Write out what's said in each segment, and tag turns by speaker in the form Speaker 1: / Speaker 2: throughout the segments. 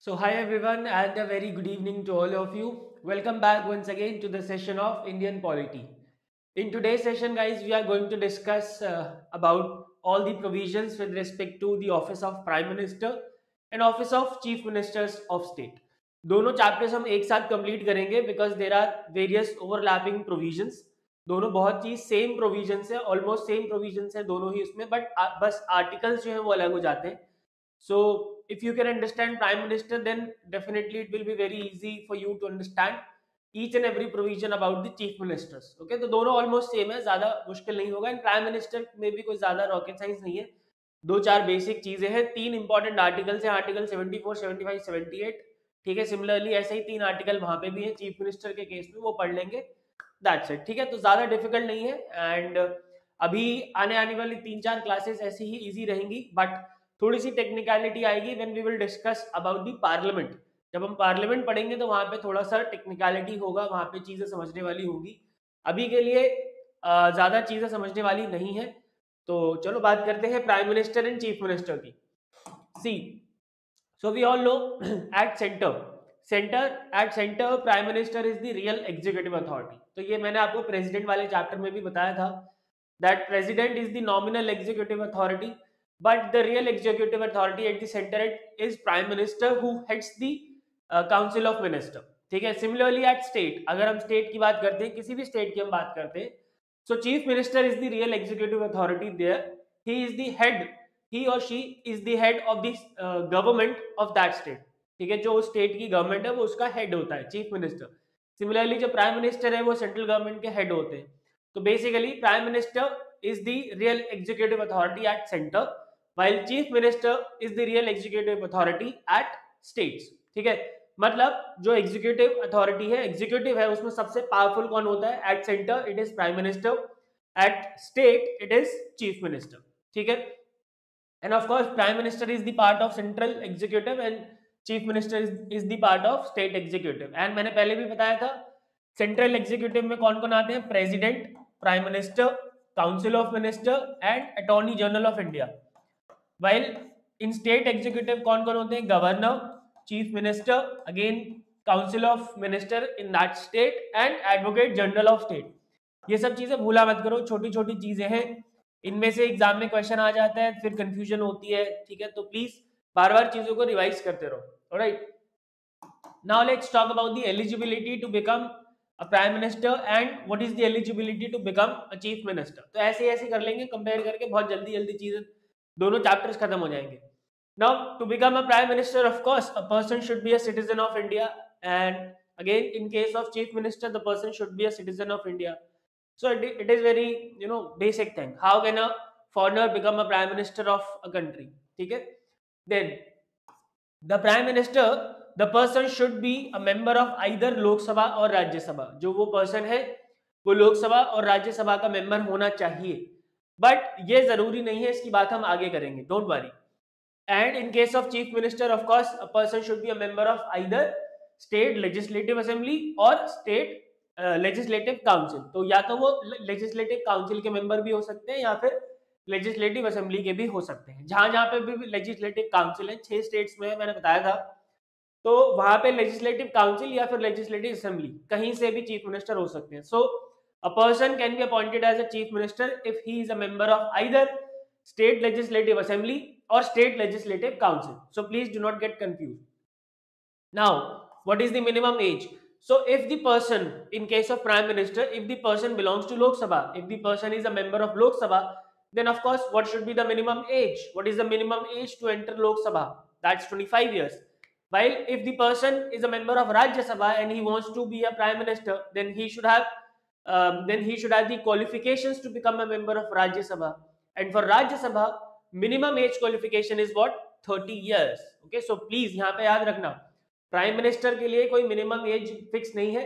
Speaker 1: So, hi everyone, and a very good evening to all of you. Welcome back once again to the session of Indian Polity. In today's session, guys, we are going to discuss about all the provisions with respect to the office of Prime Minister and office of Chief Ministers of State. दोनों chapters हम एक साथ complete करेंगे because there are various overlapping provisions. दोनों बहुत ही same provisions है, almost same provisions है दोनों ही उसमें, बट बस आर्टिकल्स जो है वो अलग हो जाते हैं. So if you can understand Prime Minister, then definitely it will be very easy for you to understand each and every provision about the Chief Ministers. Okay, तो दोनों ऑलमोस्ट सेम है, ज्यादा मुश्किल नहीं होगा. एंड प्राइम मिनिस्टर में भी कोई ज्यादा रॉकेट साइंस नहीं है. दो चार बेसिक चीजें हैं, तीन इंपॉर्टेंट आर्टिकल्स हैं, आर्टिकल 74, 75, 78. ठीक है, सिमिलरली ऐसे ही तीन आर्टिकल वहां पे भी है चीफ मिनिस्टर के केस में, वो पढ़ लेंगे. That's it. ठीक है, तो ज्यादा डिफिकल्ट नहीं है. एंड अभी आने आने वाली तीन चार क्लासेस ऐसी ही इजी रहेंगी, बट थोड़ी सी टेक्निकलिटी आएगी when we will discuss about the parliament. जब हम पार्लियामेंट पढ़ेंगे तो वहां पे थोड़ा सा टेक्निकलिटी होगा, वहां पे चीजें समझने वाली होगी. अभी के लिए ज्यादा चीजें समझने वाली नहीं है. तो चलो बात करते हैं prime minister and chief minister की. See, so we all know at centre prime minister is the real executive authority. तो ये मैंने आपको प्रेसिडेंट वाले चैप्टर में भी बताया था that president is the nominal executive authority, but the real executive authority at the center is prime minister who heads the council of minister. ठीक है, सिमिलरली एट स्टेट, अगर हम स्टेट की बात करते हैं, किसी भी स्टेट की हम बात करते हैं, so chief minister is the real executive authority there. He is the head, he और she is the head of the government of that state. ठीक है, जो स्टेट की गवर्नमेंट है वो उसका हेड होता है चीफ मिनिस्टर. सिमिलरली जो प्राइम मिनिस्टर है वो सेंट्रल गवर्नमेंट के हेड होते हैं. तो basically prime minister is the real executive authority at center, while chief minister is the real executive authority at states. ठीक है, मतलब जो एग्जीक्यूटिव अथॉरिटी है, एग्जीक्यूटिव है, उसमें सबसे पावरफुल कौन होता है? At centre it is prime minister, at state it is chief minister. ठीक है, and of course prime minister is the part of central executive and chief minister is the part of state executive. And मैंने पहले भी बताया था central executive में कौन कौन आते हैं? President, prime minister, council of minister and attorney general of India. while in state executive कौन कौन होते हैं? Governor, chief minister, again council of minister in that state and advocate general of state. ये सब चीजें भूला मत करो, छोटी छोटी चीजें हैं, इनमें से एग्जाम में क्वेश्चन आ जाता है, फिर कंफ्यूजन होती है. ठीक है, तो प्लीज बार बार चीजों को रिवाइज करते रहो. Alright, now let's talk about the eligibility to become a prime minister and what is the eligibility to become a chief minister. तो ऐसे ऐसे कर लेंगे कंपेयर करके, बहुत जल्दी जल्दी चीजें, दोनों चैप्टर्स खत्म हो जाएंगे. Now, to become a prime minister, of course, a person should be a citizen of India, and again, in case of chief minister, the person should be a citizen of India. So it is very basic thing. How can a foreigner become a prime minister of a country? ठीक है? Then the prime minister, the person should be a member of either लोक सभा और राज्य सभा. जो वो person है वो लोकसभा और राज्यसभा का मेंबर होना चाहिए, बट ये जरूरी नहीं है, इसकी बात हम आगे करेंगे, don't worry. And in case of chief minister, of course, a person should be a member of either state legislative assembly or state legislative council. तो या तो वो legislative council के member भी हो सकते हैं या फिर legislative assembly के भी हो सकते हैं. जहां जहां पे भी legislative council है, 6 states में मैंने बताया था, तो वहां पे legislative council या फिर legislative assembly कहीं से भी chief minister हो सकते हैं. So a person can be appointed as a chief minister if he is a member of either state legislative assembly or state legislative council. So please do not get confused. Now, what is the minimum age? So if the person, in case of prime minister, if the person belongs to Lok Sabha, if the person is a member of Lok Sabha, then of course what should be the minimum age? What is the minimum age to enter Lok Sabha? That's 25 years. While if the person is a member of Rajya Sabha and he wants to be a prime minister, then he should have the qualifications to become a member of Rajya Sabha. And for Rajya Sabha, minimum age qualification is what? 30 years. Okay, so please यहाँ पे याद रखना, prime minister के लिए कोई minimum age fix नहीं है.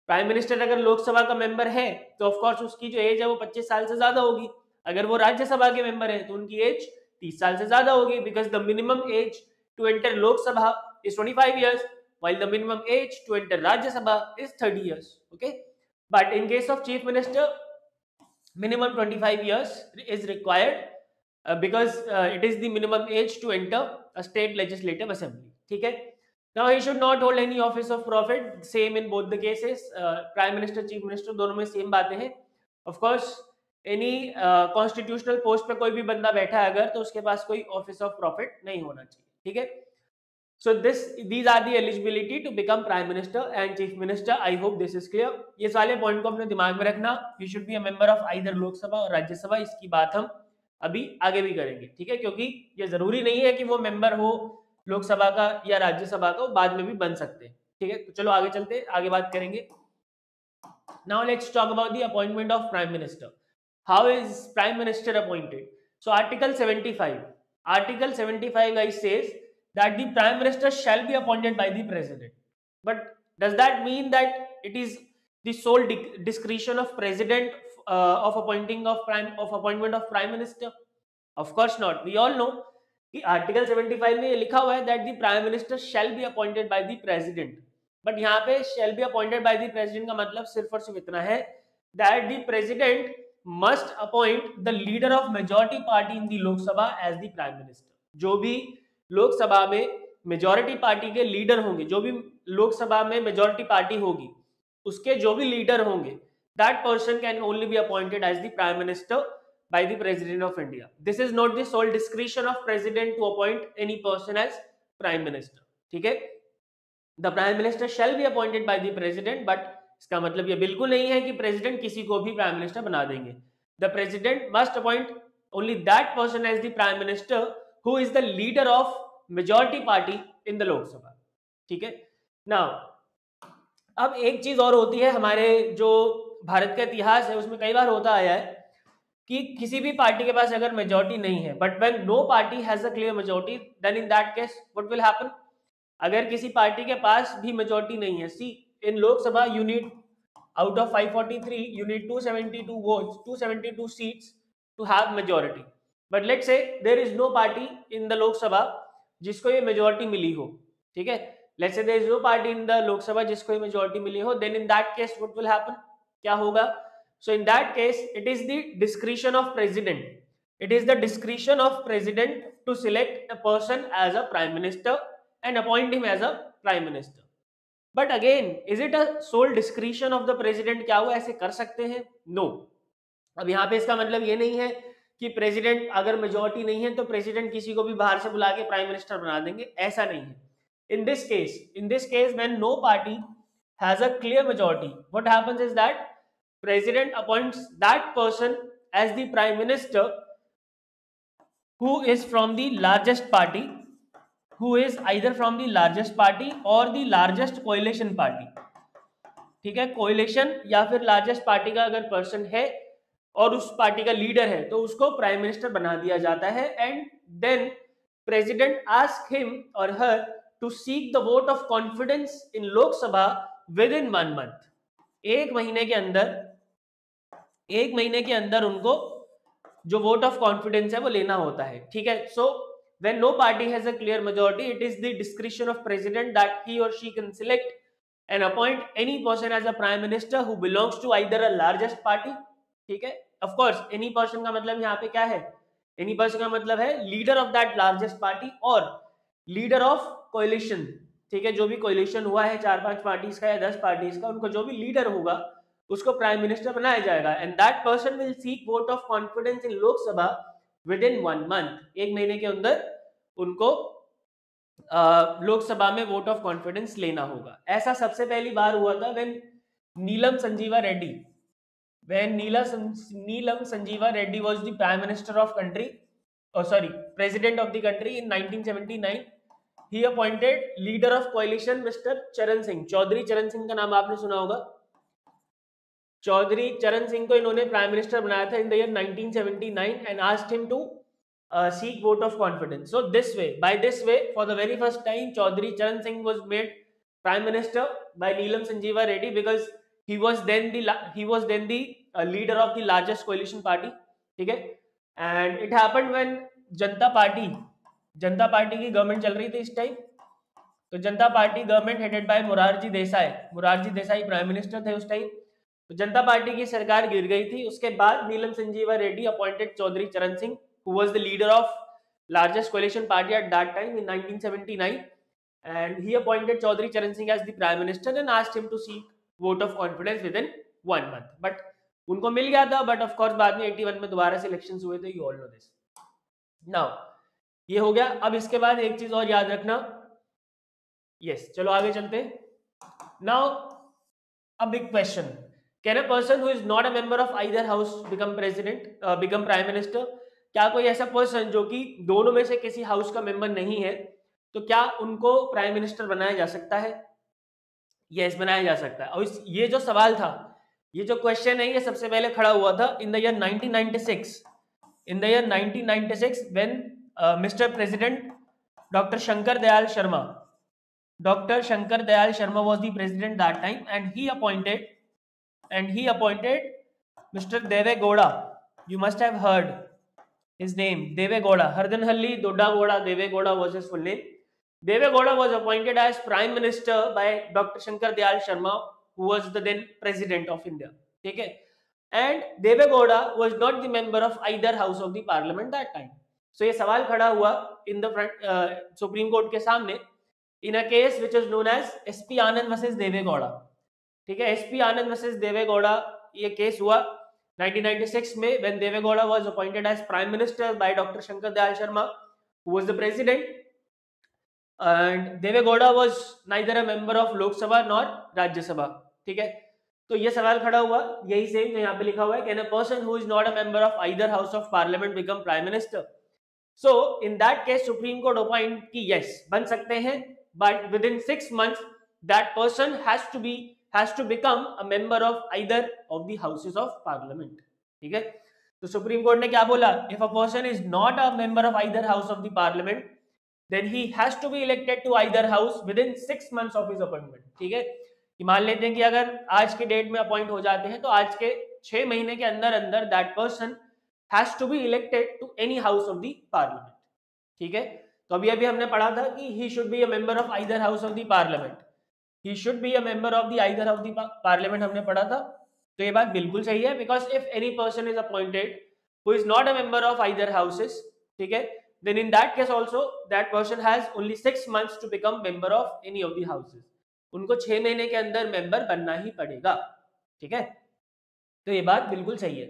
Speaker 1: Prime minister अगर लोकसभा का मेंबर है तो ऑफ कोर्स उसकी जो एज है वो 25 साल से ज्यादा होगी. अगर वो राज्यसभा के मेंबर है तो उनकी एज 30 साल से ज्यादा होगी, because the minimum age to enter Lok Sabha is 25 years, while the minimum age to enter Rajya Sabha is 30 years. Okay, but in case of chief minister, minimum 25 years is required because it is the minimum age to enter a state legislative assembly. ठीक है, Now he should not hold any office of profit. Same in both the cases. Prime Minister, Chief Minister दोनों में same बातें हैं. Of course, any constitutional post पे कोई भी बंदा बैठा है अगर, तो उसके पास कोई office of profit नहीं होना चाहिए. ठीक है. So these are the eligibility to become Prime Minister and Chief Minister. I hope this is clear. ये सारे पॉइंट को अपने दिमाग में रखना. He should be a member of either Lok Sabha और राज्यसभा. इसकी बात हम अभी आगे भी करेंगे. ठीक है, क्योंकि ये जरूरी नहीं है कि वो मेंबर हो लोकसभा का या राज्यसभा का, बाद में भी बन सकते हैं. ठीक है, तो चलो आगे चलते, आगे बात करेंगे. Now let's talk about the appointment of Prime Minister. How is Prime Minister appointed? So Article 75 guys says that the Prime Minister shall be appointed by the President. But does that mean that it is the sole discretion of President of appointment of Prime Minister? Of course not. We all know कि Article 75 में ये लिखा हुआ है that the Prime Minister shall be appointed by the President. But यहाँ पे shall be appointed by the President का मतलब सिर्फ और सिर्फ इतना है that the President must appoint the leader of majority party in the Lok Sabha as the Prime Minister. जो भी लोकसभा में मेजॉरिटी पार्टी के लीडर होंगे, जो भी लोकसभा में मेजॉरिटी पार्टी होगी, उसके जो भी लीडर होंगे, that person can only be appointed as the Prime Minister by the President of India. This is not the sole discretion of President to appoint any person as Prime Minister. ठीक है, The Prime Minister shall be appointed by the President, but इसका मतलब ये बिल्कुल नहीं है कि president किसी को भी प्राइम मिनिस्टर बना देंगे. The President must appoint only that person as the Prime Minister who is the leader of majority party in the Lok Sabha. ठीक है. Now, अब एक चीज और होती है, हमारे जो भारत का इतिहास है उसमें कई बार होता आया है कि किसी भी पार्टी के पास अगर मेजॉरिटी नहीं है, but when no party has a clear majority, then in that case what will happen? अगर किसी पार्टी के पास भी मेजॉरिटी नहीं है, see in Lok Sabha you need out of 543 you need 272 votes, 272 seats to have majority. But let's say there is no party in the Lok Sabha जिसको ये majority मिली हो. ठीक है, let's say there is no party in the Lok Sabha जिसको ये majority मिली हो, then in that case what will happen? क्या होगा? So in that case it is the discretion of president. It is the discretion of president to select a person as a prime minister and appoint him as a prime minister. But again, is it a sole discretion of the president? क्या वो ऐसे कर सकते हैं? No. अब यहाँ पे इसका मतलब ये नहीं है कि प्रेसिडेंट अगर मेजॉरिटी नहीं है तो प्रेसिडेंट किसी को भी बाहर से बुला के प्राइम मिनिस्टर बना देंगे, ऐसा नहीं है. In this case, when no party has a clear majority, what happens is that president appoints that person as the prime minister who is from the largest party, who is either from the largest party or the largest coalition party. ठीक है, कोalition या फिर largest party का अगर person है और उस party का लीडर है तो उसको प्राइम मिनिस्टर बना दिया जाता है. And then president ask him और her to seek the vote of confidence in Lok Sabha within 1 month. एक महीने के अंदर उनको जो वोट ऑफ कॉन्फिडेंस है वो लेना होता है. ठीक है, so when no party has a clear majority, it is the discretion of president that he और she can select and appoint any person as a prime minister who belongs to either a largest party. ठीक है, of course any person का मतलब यहाँ पे क्या है? Any person का मतलब है leader of that largest party और लीडर ऑफ कोalition. ठीक है, जो भी कोalition हुआ है 4-5 पार्टीज का या 10 पार्टीज का, उनको जो भी लीडर होगा उसको प्राइम मिनिस्टर बनाया जाएगा. And that person will seek vote of confidence in Lok Sabha within 1 month. एक महीने के अंदर उनको लोकसभा में वोट ऑफ कॉन्फिडेंस लेना होगा. ऐसा सबसे पहली बार हुआ था when Neelam Sanjiva Reddy was the prime minister of country, president of the country in 1979. He appointed leader of कोalition मिस्टर चरण सिंह. चौधरी चरण सिंह का नाम आपने सुना होगा. चौधरी चरण सिंह को इन्होंने प्राइम मिनिस्टर बनाया था in the year 1979 and asked him to seek vote of confidence. So by this way, for the very first time, Chaudhary Charan Singh was made prime minister by Neelam Sanjeeva Reddy because he was then the leader of the largest coalition party. ठीक है, and it happened when Janata party की government चल रही थी इस time. तो जनता party government headed by Morarji Desai prime minister थे उस टाइम. तो जनता पार्टी की सरकार गिर गई थी. उसके बाद नीलम संजीवा रेड्डी अपॉइंटेड चौधरी चरण Singh, who was the leader of largest coalition party at that time in 1979, and he appointed Chaudhary Charan Singh as the prime minister and asked him to seek vote of confidence within 1 month. But उनको मिल गया था, but of course बाद में 81 में दोबारा से elections हुए थे, you all know this. Now ये हो गया. अब इसके बाद एक चीज और याद रखना. yes, चलो आगे चलते. Now a big question: can a person who is not a member of either house become president, become prime minister? क्या कोई ऐसा पर्सन जो कि दोनों में से किसी हाउस का मेंबर नहीं है, तो क्या उनको प्राइम मिनिस्टर बनाया जा सकता है? यस, बनाया जा सकता है. और ये जो सवाल था, ये जो क्वेश्चन है, ये सबसे पहले खड़ा हुआ था in the year 1996. In the year 1996 when mister president doctor Shankar Dayal Sharma was the president that time, and he appointed Mr. Deve Gowda. You must have heard his name, Deve Gowda. Hardanhalli Dodda Gowda, Deve Gowda was his full name. Deve Gowda was appointed as prime minister by Dr. Shankar Dayal Sharma, who was the then president of India. Okay? And Deve Gowda was not the member of either house of the parliament that time. So ये सवाल खड़ा हुआ in the front Supreme Court के सामने in a case which is known as SP Anand versus Deve Gowda. ठीक है, SP Anand versus Deve Gowda ये case हुआ 1996 में, when Deve Gowda was appointed as prime minister by Dr. Shankar Dayal Sharma, who was the president, and Deve Gowda was neither a member of Lok Sabha nor Rajya Sabha. ठीक है, तो ये सवाल खड़ा हुआ, यही सेम जो यहाँ पे लिखा हुआ है, can a person who is not a member of either house of parliament become prime minister? So in that case Supreme Court opined कि yes, बन सकते हैं, but within 6 months that person has to become a member of either of the houses of parliament. ठीक है, तो supreme court ने क्या बोला? if a person is not a member of either house of the parliament, then he has to be elected to either house within 6 months of his appointment. ठीक है, कि मान लेते हैं कि अगर आज के डेट में अपॉइंट हो जाते हैं, तो आज के 6 महीने के अंदर अंदर that person has to be elected to any house of the parliament. ठीक है, तो अभी हमने पढ़ा था कि he should be a member of either house of the parliament. He should be a member of the either of the parliament हमने पढ़ा था. तो ये बात बिल्कुल सही है, because if any person is appointed who is not a member of either houses, ठीक है, then in that case also that person has only 6 months to become member of any of the houses. उनको 6 महीने के अंदर member बनना ही पड़ेगा. ठीक है, तो ये बात बिल्कुल सही है.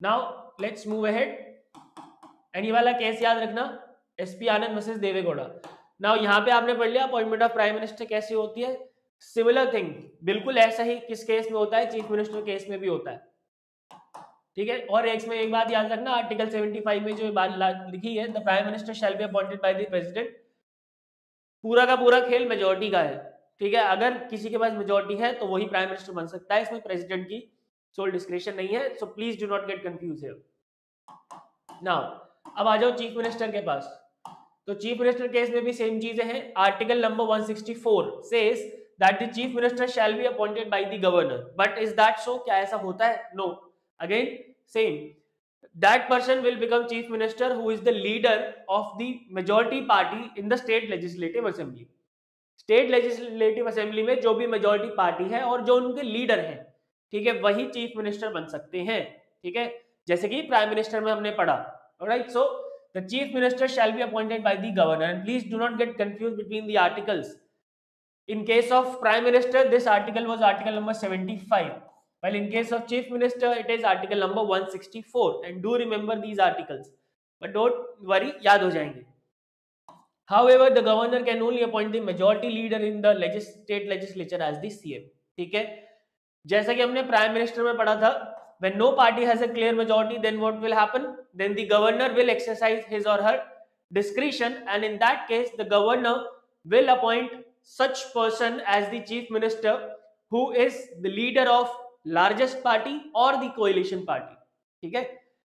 Speaker 1: Now let's move ahead. And ये वाला केस याद रखना, SP आनंद वर्सेस देवे गौड़ा. नाउ यहाँ पे आपने पढ़ लिया अपॉइंटमेंट ऑफ प्राइम मिनिस्टर कैसे होती है. सिमिलर थिंग बिल्कुल ऐसा ही किस केस में होता है, चीफ मिनिस्टर केस में भी होता है. ठीक है, और इसमें एक बात याद रखना, आर्टिकल 75 में जो बात लिखी है, the prime minister shall be appointed by the president, पूरा का पूरा खेल मेजोरिटी का है. ठीक है, अगर किसी के पास मेजोरिटी है तो वही प्राइम मिनिस्टर बन सकता है, इसमें प्रेसिडेंट की सोल डिस्क्रिप्शन नहीं है. So please do not get confuse here. Now अब आ जाओ चीफ मिनिस्टर के पास. तो चीफ मिनिस्टर केस में भी सेम चीजें हैं. Article number 164 says that the chief minister shall be appointed by the governor. But is that so? क्या ऐसा होता है? No. Again, same. That person will become chief minister who is the leader of the majority party in the state legislative assembly. State legislative assembly में जो भी majority party है और जो उनके leader हैं, ठीक है, वही chief minister बन सकते हैं. ठीक है, जैसे कि prime minister में हमने पढ़ा. Alright, so the chief minister shall be appointed by the governor, and please do not get confused between the articles. In case of prime minister, this article was article number 75. While in case of chief minister, it is article number 164. And do remember these articles. But don't worry, याद हो जाएंगे. However, the governor can only appoint the majority leader in the state legislature as the CM. ठीक है, जैसा कि हमने prime minister में पढ़ा था, when no party has a clear majority, then what will happen? Then the governor will exercise his or her discretion, and in that case, the governor will appoint such person as the chief minister who is the leader of largest party or the coalition party. ठीक है,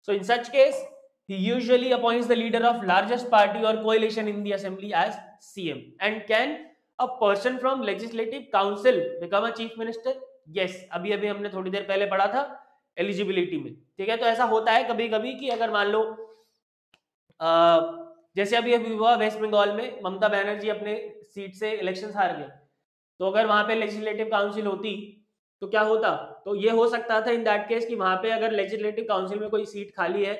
Speaker 1: so in such case he usually appoints the leader of largest party or coalition in the assembly as CM. And can a person from legislative council become a chief minister? Yes, अभी हमने थोड़ी देर पहले पढ़ा था eligibility में. ठीक है, तो ऐसा होता है कभी कभी कि अगर मान लो जैसे अभी हुआ वेस्ट बंगाल में, ममता बनर्जी अपने सीट से इलेक्शन हार गए, तो अगर वहां पे लेजिस्लेटिव काउंसिल होती तो क्या होता? तो ये हो सकता था इन दैट केस कि वहां पे अगर लेजिस्लेटिव काउंसिल में कोई सीट खाली है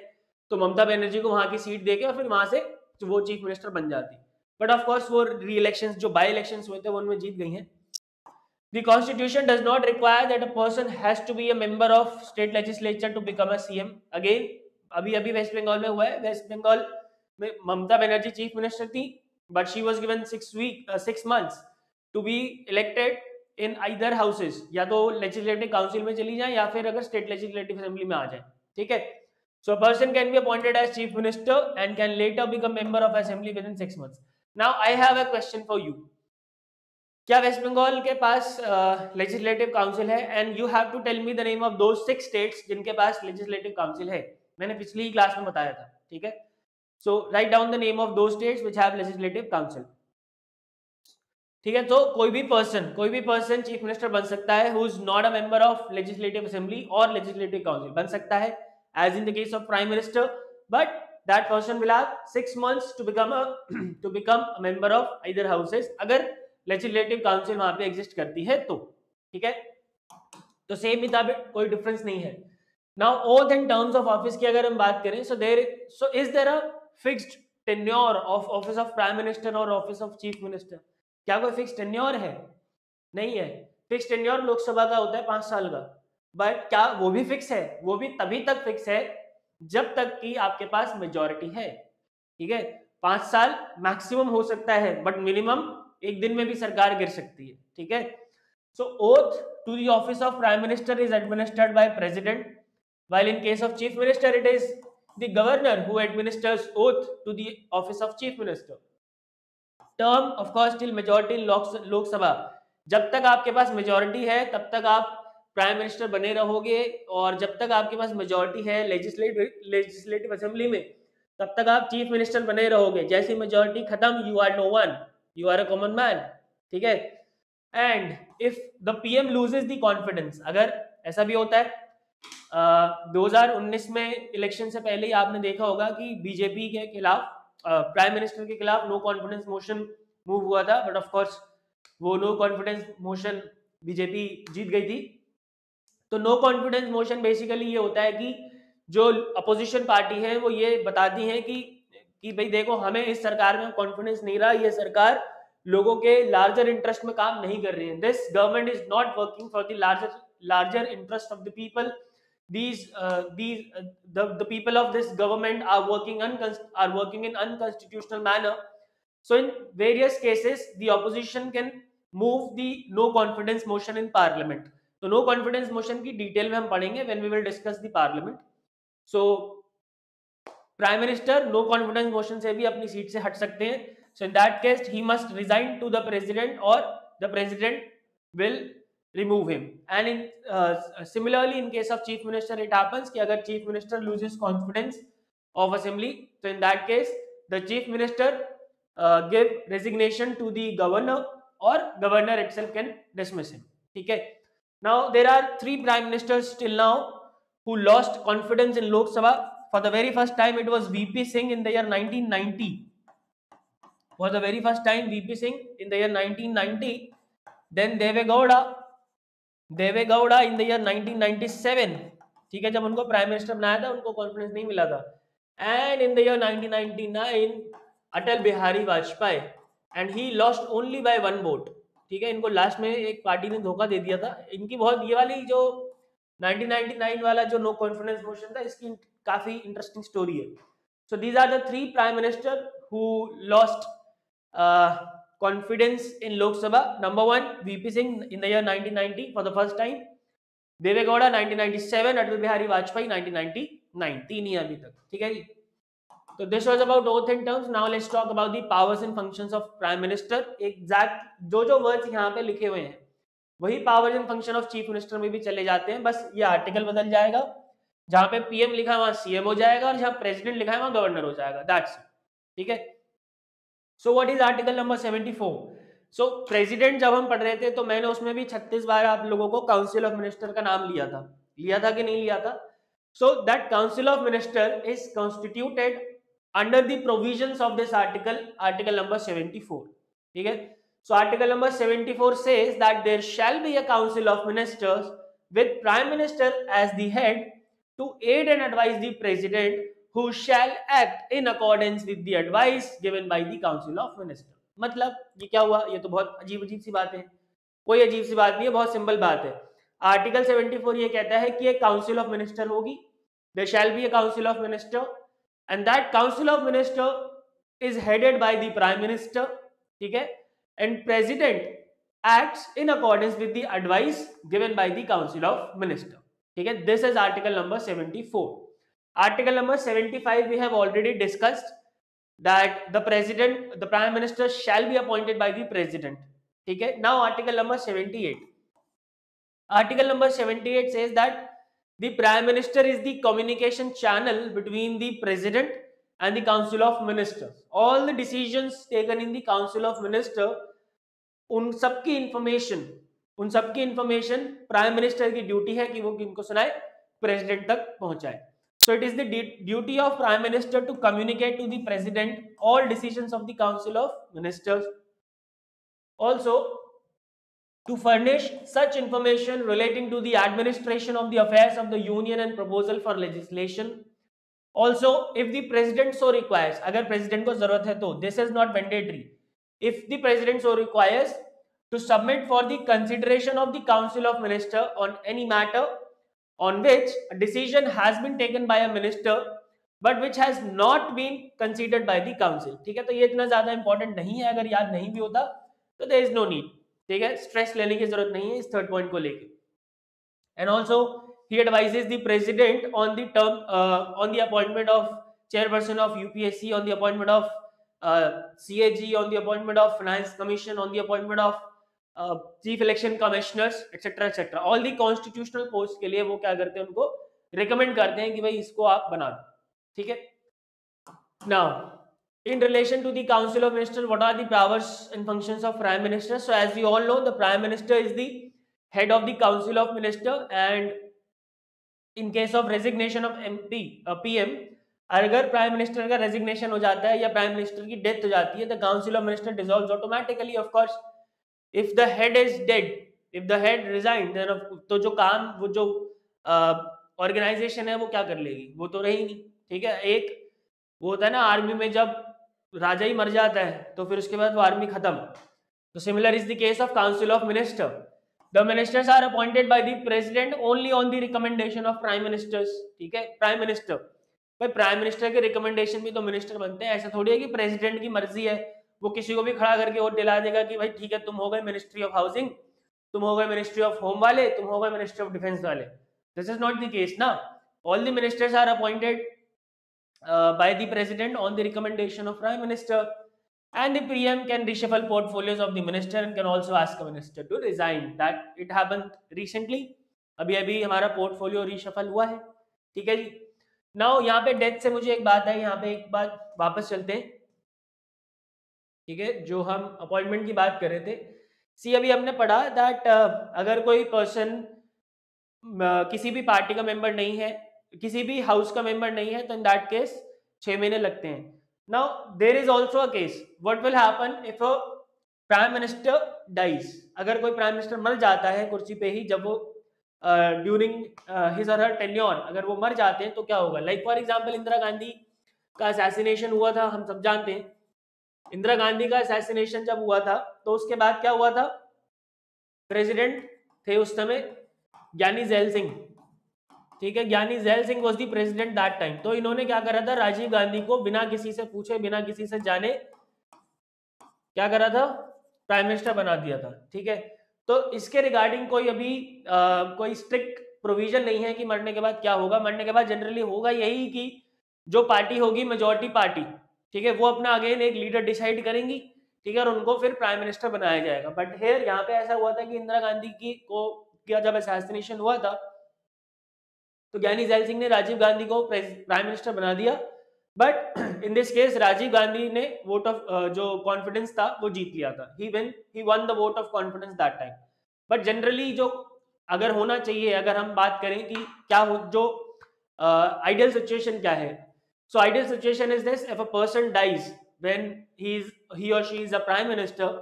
Speaker 1: तो ममता बनर्जी को वहां की सीट देके और फिर वहां से वो चीफ मिनिस्टर बन जाती. बट ऑफ कोर्स वो री इलेक्शंस जो बाई इलेक्शंस हुए थे वो उनमें जीत गई हैं. The constitution does not require that a person has to be a member of state legislature to become a CM. Again, अभी अभी वेस्ट बंगाल में हुआ है. वेस्ट बंगाल में ममता बनर्जी चीफ मिनिस्टर थी, but she was given 6 months to be elected in either houses. या तो legislative council में चली जाए या फिर अगर state legislative assembly में आ जाए. ठीक है. So a person can be appointed as chief minister and can later become member of assembly within 6 months. Now I have a question for you. क्या वेस्ट बंगाल के पास लेजिस्लेटिव काउंसिल है? And you have to tell me the name of those 6 states जिनके पास legislative council है. मैंने पिछली ही class में बताया था. ठीक है. So write down the name of those states which have legislative council. ठीक है. तो कोई भी पर्सन चीफ मिनिस्टर बन सकता है who is not a member of legislative assembly और लेजिस्लेटिव काउंसिल. बन सकता है as in the case of prime minister, but that person will have 6 months to become a member of either houses अगर legislative council वहां पे exist करती है तो. ठीक है. तो सेम मुताबिक कोई डिफरेंस नहीं है. Now oath and terms of office की अगर हम बात करें, so is there a fixed tenure of office of prime minister और ऑफिस ऑफ चीफ मिनिस्टर? क्या कोई फिक्स टेन्योर है? नहीं है. फिक्स टेन्योर लोकसभा का होता है 5 साल का, बट क्या वो भी फिक्स है? वो भी तभी तक फिक्स है जब तक कि आपके पास मेजोरिटी है. ठीक है. 5 साल मैक्सिमम हो सकता है, बट मिनिमम एक दिन में भी सरकार गिर सकती है. ठीक है. So oath to the office of prime minister is administered by president, while in case of chief minister it is the governor who administers oath to the office of chief minister. Term of course till majority in lok sabha. जब तक आपके पास majority है तब तक आप prime minister बने रहोगे, और जब तक आपके पास मेजोरिटी है लेजिस्लेटिव असेंबली में तब तक आप चीफ मिनिस्टर बने रहोगे. जैसी मेजोरिटी खत्म, you are no one, you are a common man. ठीक है. And if the PM loses the confidence, अगर ऐसा भी होता है 2019 में इलेक्शन से पहले ही आपने देखा होगा कि बीजेपी के खिलाफ प्राइम मिनिस्टर के खिलाफ नो कॉन्फिडेंस मोशन मूव हुआ था, बट ऑफ कोर्स वो नो कॉन्फिडेंस मोशन बीजेपी जीत गई थी. तो नो कॉन्फिडेंस मोशन बेसिकली ये होता है कि जो अपोजिशन पार्टी है वो ये बताती है कि भाई देखो हमें इस सरकार में कॉन्फिडेंस नहीं रहा, ये सरकार लोगों के लार्जर इंटरेस्ट में काम नहीं कर रही है. This government is not working for the larger interest of the people. The people of this government are working in unconstitutional manner. So in various cases the opposition can move the no confidence motion in parliament. तो no confidence motion की detail में हम पढ़ेंगे when we will discuss the parliament. So prime minister no confidence motion से भी अपनी seat से हट सकते हैं. So in that case he must resign to the president और the president will remove him. And in similarly in case of chief minister it happens कि अगर chief minister loses confidence of assembly, so in that case the chief minister give resignation to the governor or governor itself can dismiss him. ठीक है. Now there are 3 prime ministers till now who lost confidence in Lok Sabha. For the very first time it was VP Singh in the year 1990. For the very first time VP Singh in the year 1990. Then Deve Gowda in the year 1997. ठीक है. जब उनको prime minister बनाया था उनको confidence नहीं मिला था. And in the year 1999 Atal Bihari Vajpayee, and he lost only by 1 vote. ठीक है. इनको लास्ट में एक पार्टी ने धोखा दे दिया था. इनकी बहुत ये वाली जो 1999 वाला जो नो कॉन्फिडेंस मोशन था इसकी काफी इंटरेस्टिंग स्टोरी है. So these are the 3 prime minister who lost confidence in Lok Sabha. Number 1 VP Singh in the year 1990 for the first time, Deve Gowda 1997, Atal Bihari Vajpayee 1999. 3 ही अभी तक. ठीक है जी. तो this was about oath and terms. Now let's talk about the powers and functions of prime minister. Exact जो words यहाँ पे लिखे हुए हैं वही powers and function of chief minister में भी चले जाते हैं. बस ये आर्टिकल बदल जाएगा. जहां पे पीएम लिखा है वहां सीएम हो जाएगा और जहां प्रेसिडेंट लिखा है वहां गवर्नर हो जाएगा. That's it. ठीक है. So what is article number 74? So president जब हम पढ़ रहे थे तो मैंने उसमें भी 36 बार आप लोगों को काउंसिल ऑफ मिनिस्टर का नाम लिया था कि नहीं लिया था. So that council of minister is constituted under the provisions of this article number 74. ठीक है. So article number 74 says that there shall be a council of ministers with prime minister as the head to aid and advise the president who shall act in accordance with the advice given by the council of minister. मतलब ये क्या हुआ, ये तो बहुत अजीब अजीब सी बात है, कोई अजीब सी बात नहीं है, बहुत सिंपल बात है। आर्टिकल 74 ये कहता है कि एक काउंसिल ऑफ मिनिस्टर होगी, there shall be a council of minister and that council of minister is headed by the prime minister, ठीक है, and president acts in accordance with the advice given by the council of minister, ठीक है। this is article number 74. article number 75 we have already discussed that the president, the prime minister shall be appointed by the president, ठीक है। now article number 78, article number 78 says that the prime minister is the communication channel between the president and the council of ministers. all the decisions taken in the council of minister, उन सबकी information prime minister की duty है कि वो किनको सुनाए, president तक पहुंचाए। So it is the duty of prime minister to communicate to the president all decisions of the council of ministers, also to furnish such information relating to the administration of the affairs of the union and proposal for legislation. Also, if the president so requires, अगर president को जरूरत है तो, this is not mandatory, if the president so requires, to submit for the consideration of the council of minister on any matter on which a decision has been taken by a minister but which has not been considered by the council, ठीक है। तो ये इतना ज्यादा important नहीं है, अगर याद नहीं भी होता तो there is no need, ठीक है, स्ट्रेस लेने की जरूरत नहीं है इस थर्ड पॉइंट को लेके। And also he advises the president on the term on the appointment of chairperson of UPSC, on the appointment of CAG, on the appointment of finance commission, on the appointment of chief election commissioners, etc etc। all the constitutional posts के लिए वो क्या करते हैं, उनको recommend करते हैं कि भाई इसको आप बना दो, ठीक है। now in relation to the council of ministers, what are the powers and functions of prime minister? So as we all know, the prime minister is the head of the council of minister, and in case of resignation of MP PM, अगर prime minister का resignation हो जाता है या prime minister की death हो जाती है, the council of minister dissolves automatically. Of course if the head is dead, if the head resign, तो जो काम, वो जो ऑर्गेनाइजेशन है वो क्या कर लेगी, वो तो रही नहीं, ठीक है। एक वो होता है ना आर्मी में, जब राजा ही मर जाता है तो फिर उसके बाद वो आर्मी खत्म, तो similar is the case of council of minister. The ministers are appointed by the president only on the recommendation of prime ministers, ठीक है। प्राइम मिनिस्टर, भाई प्राइम मिनिस्टर के रिकमेंडेशन भी तो मिनिस्टर बनते हैं, ऐसा थोड़ी है कि प्रेसिडेंट की मर्जी है, वो किसी को भी खड़ा करके वोट दिला देगा कि भाई ठीक है तुम हो गए मिनिस्ट्री ऑफ हाउसिंग, तुम हो गए मिनिस्ट्री ऑफ होम वाले, तुम हो गए मिनिस्ट्री ऑफ डिफेंस वाले। This is not the case ना। All the ministers are appointed by the president on the recommendation of prime minister, and the PM can reshuffle portfolios of the minister and can also ask a minister to resign. That it happened recently, अभी अभी हमारा portfolio reshuffle हुआ है, ठीक है जी। Now यहाँ पे death से मुझे एक बात है, यहाँ पे एक बात वापस चलते हैं, ठीक है, जो हम अपॉइंटमेंट की बात कर रहे थे। सी अभी हमने पढ़ा दैट अगर कोई पर्सन किसी भी पार्टी का मेंबर नहीं है, किसी भी हाउस का मेंबर नहीं है, तो इन दैट केस 6 महीने लगते हैं। Now there is also a case, what will happen if a prime minister dies, अगर कोई प्राइम मिनिस्टर मर जाता है कुर्सी पे ही, जब वो ड्यूरिंग हिज और हर टेन्योर अगर वो मर जाते हैं तो क्या होगा। Like for example Indira Gandhi का असैसिनेशन हुआ था, हम सब जानते हैं। इंदिरा गांधी का असैसिनेशन जब हुआ था तो उसके बाद क्या हुआ था, प्रेसिडेंट थे उस समय ज्ञानी जैल सिंह, ठीक है, ज्ञानी gel Singh was the president that time. तो इन्होंने क्या करा था, राजीव गांधी को बिना किसी से पूछे, बिना किसी से जाने क्या करा था, प्राइम मिनिस्टर बना दिया था, ठीक है। तो इसके रिगार्डिंग कोई अभी कोई स्ट्रिक्ट प्रोविजन नहीं है कि मरने के बाद क्या होगा। मरने के बाद जनरली होगा यही कि जो पार्टी होगी मेजॉरिटी पार्टी, ठीक है, वो अपना अगेन एक लीडर डिसाइड करेंगी, ठीक है, और उनको फिर प्राइम मिनिस्टर बनाया जाएगा। बट हेयर यहाँ पे ऐसा हुआ था कि इंदिरा गांधी की को क्या जब असैसिनेशन हुआ था तो ज्ञानी जैल सिंह ने राजीव गांधी को प्राइम मिनिस्टर बना दिया, but in this case Rajiv Gandhi ने वोट ऑफ जो कॉन्फिडेंस था वो जीत लिया था, he won the vote of confidence that time. But generally जो अगर होना चाहिए, अगर हम बात करें कि क्या हो, जो आइडियल सिचुएशन क्या है, so ideal situation is this, if a person dies when he or she is a prime minister,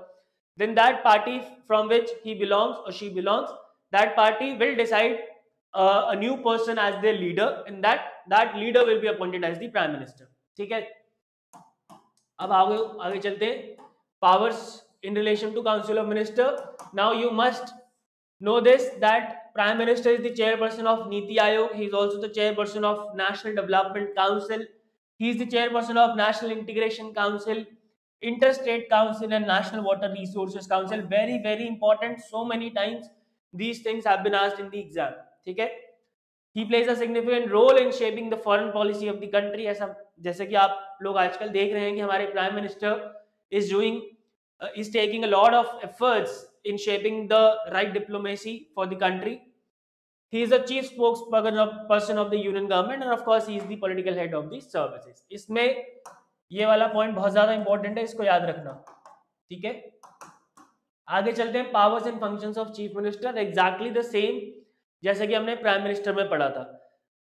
Speaker 1: then that party from which he belongs or she belongs, that party will decide a new person as their leader, and that leader will be appointed as the prime minister. ठीक है, अब आगे आगे चलते हैं. Powers in relation to council of minister. Now you must know this, that prime minister is the chairperson of Niti Aayog. He is also the chairperson of National Development Council. He is the chairperson of National Integration Council, Interstate Council, and National Water Resources Council. Very very important. So many times these things have been asked in the exam. ठीक है. He plays a significant role in shaping the foreign policy of the country. ऐसा जैसे कि आप लोग आजकल देख रहे हैं कि हमारे prime minister is taking a lot of efforts in shaping the right diplomacy for the country. He is the chief spokesperson of the union government, and of course he is the political head of the services. इसमें ये वाला point बहुत ज्यादा important है, इसको याद रखना. ठीक है, आगे चलते हैं. Powers and functions of chief minister exactly the same जैसे कि हमने प्राइम मिनिस्टर में पढ़ा था.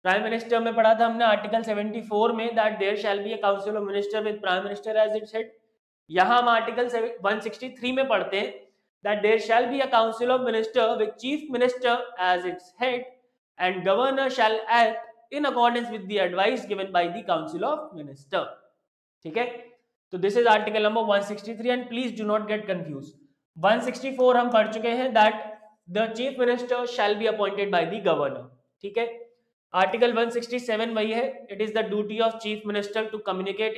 Speaker 1: प्राइम मिनिस्टर में पढ़ा था हमने आर्टिकल 74 में, that there shall be a council of minister with prime minister as its head. यहाँ हम आर्टिकल 163 में पढ़ते हैं that there shall be a council of minister with chief minister as its head and governor shall act in accordance with the advice given by the council of minister. ठीक है, तो this is article number 163 and please do not get confuse. 164 हम पढ़ चुके हैं that the chief minister shall be appointed by the governor. ठीक है, article 167 वही है. It is the duty of chief minister to communicate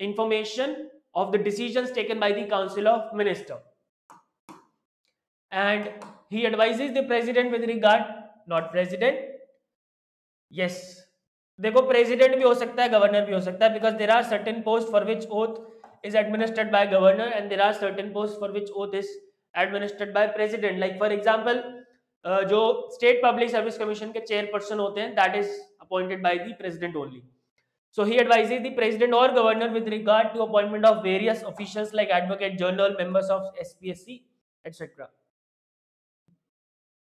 Speaker 1: information of the decisions taken by the council of minister, and he advises the president with regard, not president, yes, देखो president भी हो सकता है, governor भी हो सकता है, because there are certain post for which oath is administered by governor and there are certain posts for which oath is administered by president. Like for example जो स्टेट पब्लिक सर्विस कमीशन के chairperson होते हैं, that is appointed by the president only. So he advises the president or governor with regard to appointment of various officials like advocate general, members of SPSC, etc.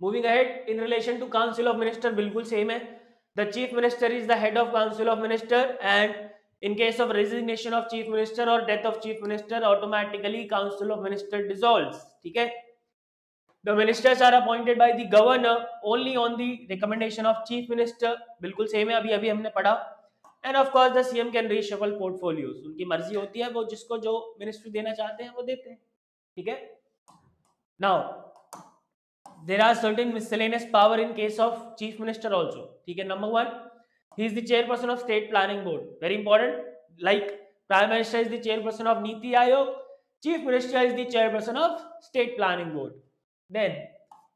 Speaker 1: Moving ahead, in relation to council of minister बिल्कुल same है. The chief minister is the head of council of minister, and in case of resignation of chief minister or death of chief minister, automatically council of minister dissolves. ठीक है, the ministers are appointed by the governor only on the recommendation of chief minister. बिल्कुल same है, अभी अभी हमने पढ़ा. And of course the CM can reshuffle portfolios. उनकी मर्जी होती है, वो जिसको जो मिनिस्ट्री देना चाहते हैं वो देते हैं. ठीक है, now there are certain miscellaneous power in case of chief minister also. ठीक है, number 1, he is the chairperson of state planning board. Very important. Like prime minister is the chairperson of Niti Aayog, chief minister is the chairperson of state planning board. Then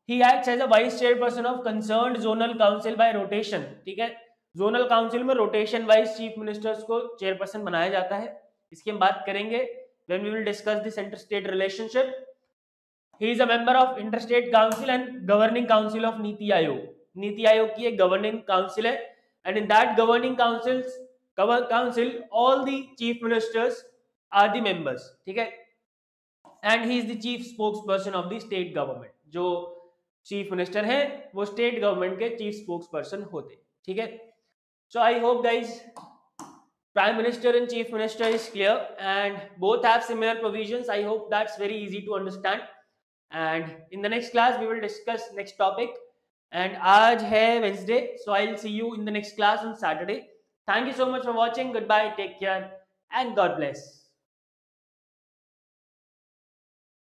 Speaker 1: he acts as a vice chairperson of concerned zonal council by rotation. ठीक है, zonal council में rotation wise chief ministers को chairperson बनाया जाता है. इसकी हम बात करेंगे when we will discuss the centre state relationship. He is a member of interstate council and governing council of Niti Aayog. Niti Aayog की एक गवर्निंग काउंसिल है, and in that governing council all the chief ministers are the members. ठीक है, and he is the chief spokesperson of the state government. जो chief minister हैं वो state government के chief spokes person होते हैं. ठीक है, so I hope guys prime minister and chief minister is clear and both have similar provisions. I hope that's very easy to understand, and in the next class we will discuss next topic. And aaj hai Wednesday, so I'll see you in the next class on Saturday. Thank you so much for watching. Goodbye, take care, and God bless.